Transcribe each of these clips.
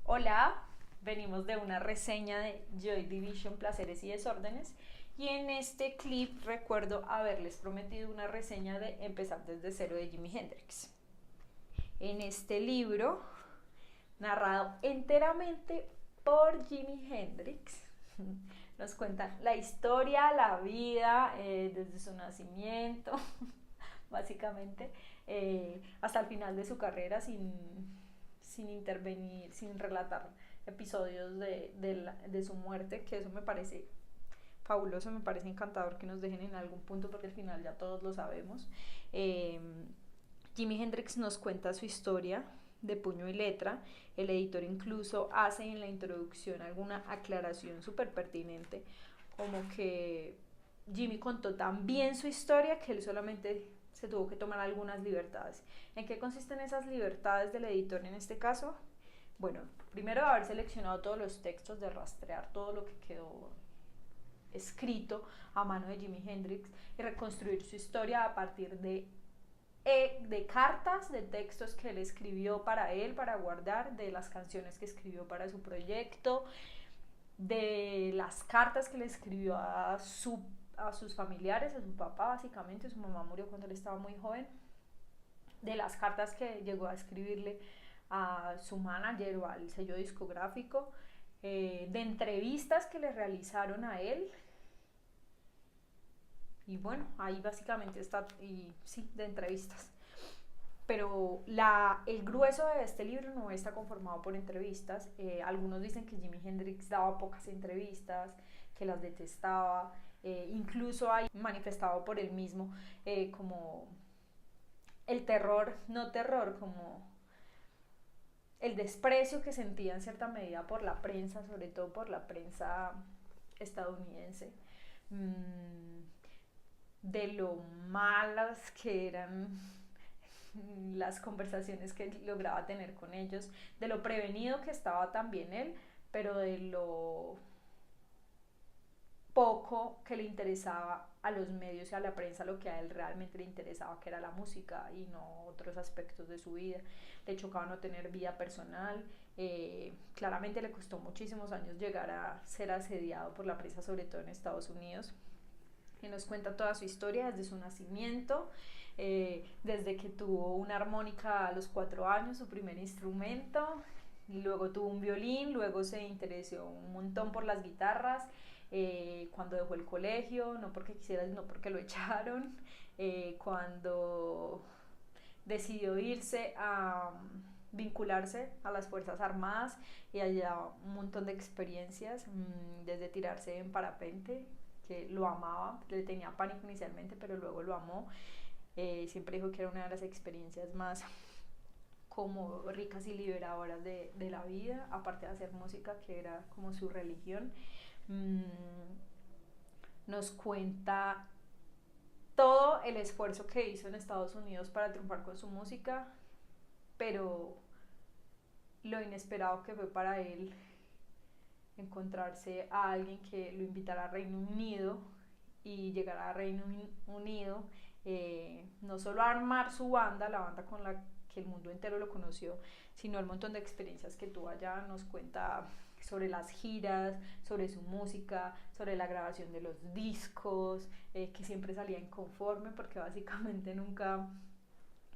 Hola, venimos de una reseña de Joy Division, Placeres y Desórdenes, y en este clip recuerdo haberles prometido una reseña de Empezar desde cero de Jimi Hendrix. En este libro, narrado enteramente por Jimi Hendrix, nos cuentan la historia, la vida, desde su nacimiento, básicamente, hasta el final de su carrera, sin intervenir, sin relatar episodios de su muerte, que eso me parece fabuloso, me parece encantador que nos dejen en algún punto, porque al final ya todos lo sabemos. Eh, Jimi Hendrix nos cuenta su historia de puño y letra. El editor incluso hace en la introducción alguna aclaración súper pertinente, como que Jimmy contó tan bien su historia que él solamente se tuvo que tomar algunas libertades. ¿En qué consisten esas libertades del editor en este caso? Bueno, primero haber seleccionado todos los textos, de rastrear todo lo que quedó escrito a mano de Jimi Hendrix y reconstruir su historia a partir de cartas, de textos que él escribió para él, para guardar, de las canciones que escribió para su proyecto, de las cartas que le escribió a sus familiares, a su papá básicamente. Su mamá murió cuando él estaba muy joven, de las cartas que llegó a escribirle a su manager o al sello discográfico, de entrevistas que le realizaron a él. Y bueno, ahí básicamente está, y sí, de entrevistas. Pero el grueso de este libro no está conformado por entrevistas. Algunos dicen que Jimi Hendrix daba pocas entrevistas, que las detestaba, incluso hay manifestado por él mismo, como el terror, no terror, como el desprecio que sentía en cierta medida por la prensa, sobre todo por la prensa estadounidense, de lo malas que eran las conversaciones que lograba tener con ellos, de lo prevenido que estaba también él, pero de lo poco que le interesaba a los medios y a la prensa lo que a él realmente le interesaba, que era la música y no otros aspectos de su vida. Le chocaba no tener vida personal. Claramente le costó muchísimos años llegar a ser asediado por la prensa, sobre todo en Estados Unidos. Que nos cuenta toda su historia desde su nacimiento, desde que tuvo una armónica a los 4 años, su primer instrumento, y luego tuvo un violín, luego se interesó un montón por las guitarras, cuando dejó el colegio, no porque quisiera, sino porque lo echaron, cuando decidió irse a vincularse a las Fuerzas Armadas, y allá un montón de experiencias, desde tirarse en parapente, que lo amaba, le tenía pánico inicialmente, pero luego lo amó. Siempre dijo que era una de las experiencias más como ricas y liberadoras de la vida, aparte de hacer música, que era como su religión. Nos cuenta todo el esfuerzo que hizo en Estados Unidos para triunfar con su música, pero lo inesperado que fue para él encontrarse a alguien que lo invitara a Reino Unido, y llegar a Reino Unido, no solo a armar su banda, la banda con la que el mundo entero lo conoció, sino el montón de experiencias que tuvo allá. Nos cuenta sobre las giras, sobre su música, sobre la grabación de los discos, que siempre salía inconforme porque básicamente nunca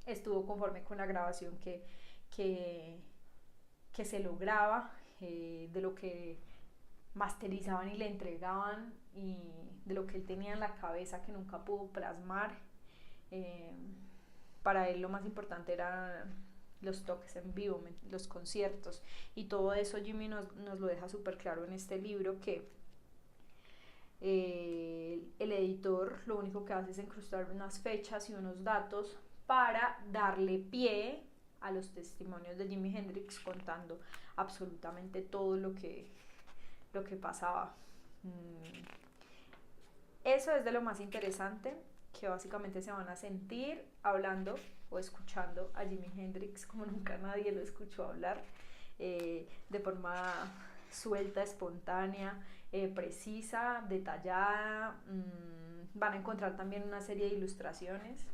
estuvo conforme con la grabación que, que se lograba, de lo que masterizaban y le entregaban, y de lo que él tenía en la cabeza que nunca pudo plasmar. Eh, para él lo más importante eran los toques en vivo, los conciertos, y todo eso Jimmy nos lo deja súper claro en este libro, que el editor lo único que hace es incrustar unas fechas y unos datos para darle pie a los testimonios de Jimi Hendrix, contando absolutamente todo lo que pasaba. Eso es de lo más interesante, que básicamente se van a sentir hablando o escuchando a Jimi Hendrix como nunca nadie lo escuchó hablar, de forma suelta, espontánea, precisa, detallada. Van a encontrar también una serie de ilustraciones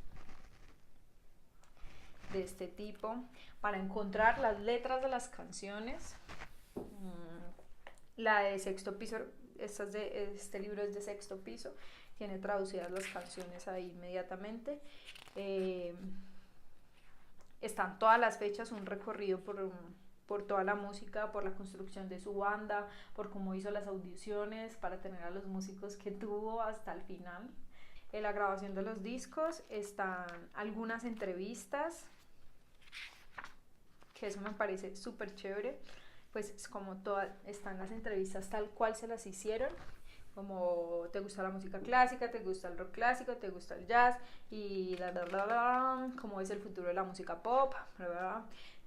de este tipo, para encontrar las letras de las canciones, La de Sexto Piso, este libro es de Sexto Piso, tiene traducidas las canciones ahí inmediatamente. Eh, Están todas las fechas, un recorrido por toda la música, por la construcción de su banda, por cómo hizo las audiciones para tener a los músicos que tuvo hasta el final. En la grabación de los discos están algunas entrevistas, que eso me parece súper chévere, pues es como todas, están las entrevistas tal cual se las hicieron, como te gusta la música clásica, te gusta el rock clásico, te gusta el jazz y cómo es el futuro de la música pop,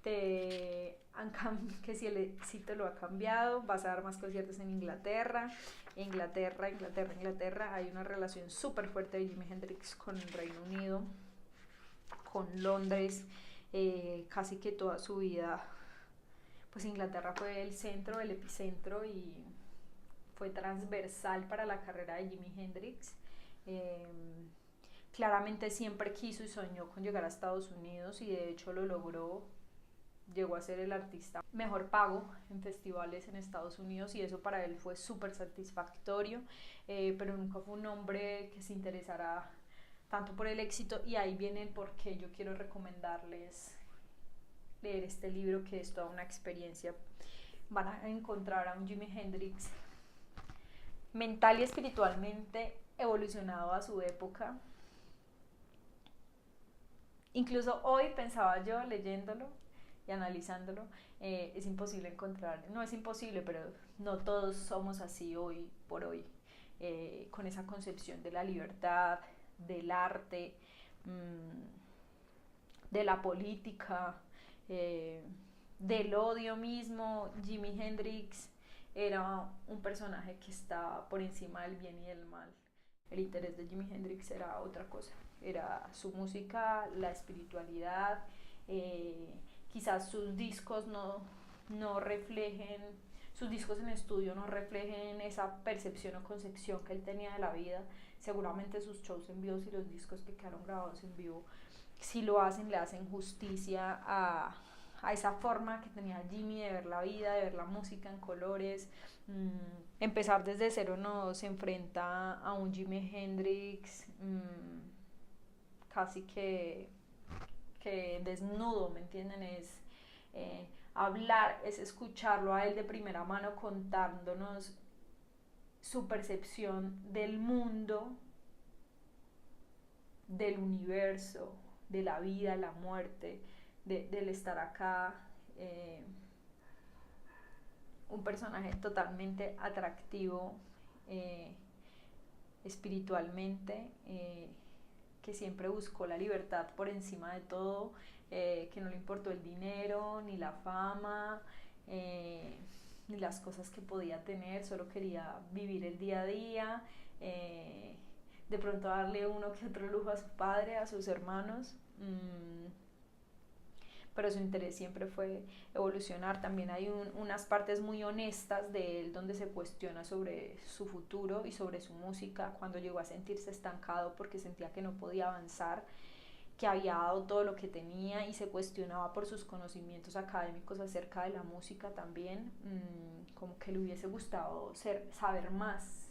que si el éxito lo ha cambiado, vas a dar más conciertos en Inglaterra, Inglaterra, hay una relación súper fuerte de Jimi Hendrix con el Reino Unido, con Londres, casi que toda su vida, pues Inglaterra fue el centro, el epicentro y fue transversal para la carrera de Jimi Hendrix. Eh, Claramente siempre quiso y soñó con llegar a Estados Unidos y de hecho lo logró. Llegó a ser el artista mejor pago en festivales en Estados Unidos y eso para él fue súper satisfactorio, pero nunca fue un hombre que se interesara tanto por el éxito y ahí viene el por qué yo quiero recomendarles leer este libro, que es toda una experiencia. Van a encontrar a un Jimi Hendrix mental y espiritualmente evolucionado a su época. Incluso hoy pensaba yo leyéndolo y analizándolo, es imposible encontrar, no es imposible, pero no todos somos así hoy por hoy, con esa concepción de la libertad, del arte, de la política, del odio mismo. Jimi Hendrix era un personaje que estaba por encima del bien y del mal. El interés de Jimi Hendrix era otra cosa, era su música, la espiritualidad, quizás sus discos no reflejen, sus discos en estudio no reflejen esa percepción o concepción que él tenía de la vida. Seguramente sus shows en vivo y los discos que quedaron grabados en vivo, si lo hacen, le hacen justicia a esa forma que tenía Jimmy de ver la vida, de ver la música en colores. Empezar desde cero no se enfrenta a un Jimi Hendrix casi que desnudo, ¿me entienden? Es hablar, es escucharlo a él de primera mano contándonos su percepción del mundo, del universo, de la vida, la muerte, del estar acá. Un personaje totalmente atractivo eh, espiritualmente, que siempre buscó la libertad por encima de todo, que no le importó el dinero, ni la fama, ni las cosas que podía tener, solo quería vivir el día a día, de pronto darle uno que otro lujo a su padre, a sus hermanos. Pero su interés siempre fue evolucionar. También hay unas partes muy honestas de él donde se cuestiona sobre su futuro y sobre su música, cuando llegó a sentirse estancado porque sentía que no podía avanzar, que había dado todo lo que tenía y se cuestionaba por sus conocimientos académicos acerca de la música también, como que le hubiese gustado saber más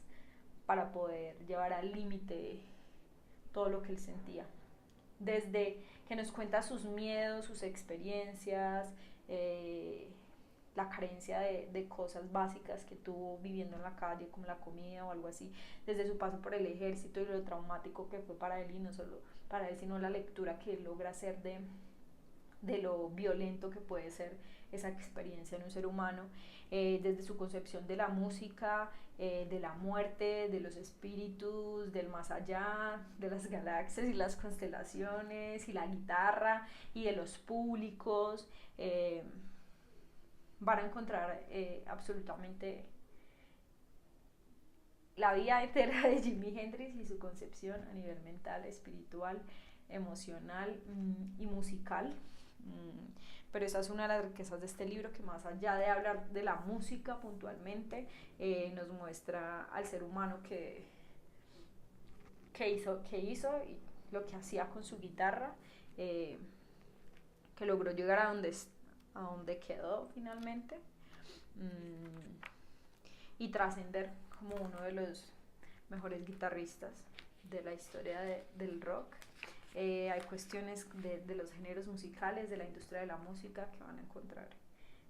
para poder llevar al límite todo lo que él sentía. Desde que nos cuenta sus miedos, sus experiencias, la carencia de cosas básicas que tuvo viviendo en la calle, como la comida o algo así, desde su paso por el ejército y lo traumático que fue para él, y no solo para él, sino la lectura que él logra hacer de lo violento que puede ser esa experiencia en un ser humano, desde su concepción de la música, de la muerte, de los espíritus, del más allá, de las galaxias y las constelaciones y la guitarra y de los públicos. Van a encontrar absolutamente la vida entera de Jimi Hendrix y su concepción a nivel mental, espiritual, emocional y musical. Pero esa es una de las riquezas de este libro, que más allá de hablar de la música puntualmente, nos muestra al ser humano que hizo y lo que hacía con su guitarra, que logró llegar a donde quedó finalmente. y trascender como uno de los mejores guitarristas de la historia del rock. Hay cuestiones de los géneros musicales, de la industria de la música que van a encontrar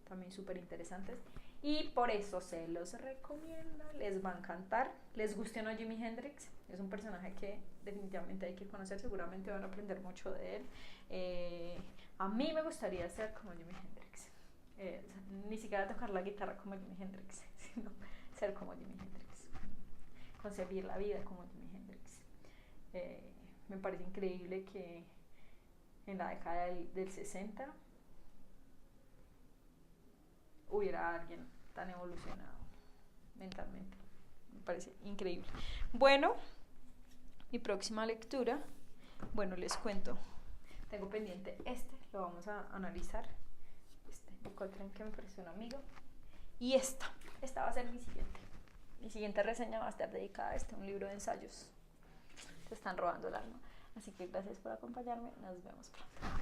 también súper interesantes. Y por eso se los recomiendo, les va a encantar. Les guste o no Jimi Hendrix, es un personaje que definitivamente hay que conocer, seguramente van a aprender mucho de él. A mí me gustaría ser como Jimi Hendrix, ni siquiera tocar la guitarra como Jimi Hendrix, sino ser como Jimi Hendrix, concebir la vida como Jimi Hendrix. Me parece increíble que en la década del 60 hubiera alguien tan evolucionado mentalmente. Me parece increíble. Bueno, mi próxima lectura, bueno, les cuento, tengo pendiente lo vamos a analizar, de Coltrane, que me pareció un amigo, y esta va a ser mi siguiente reseña va a estar dedicada a un libro de ensayos. Te están robando el alma. Así que gracias por acompañarme, nos vemos pronto.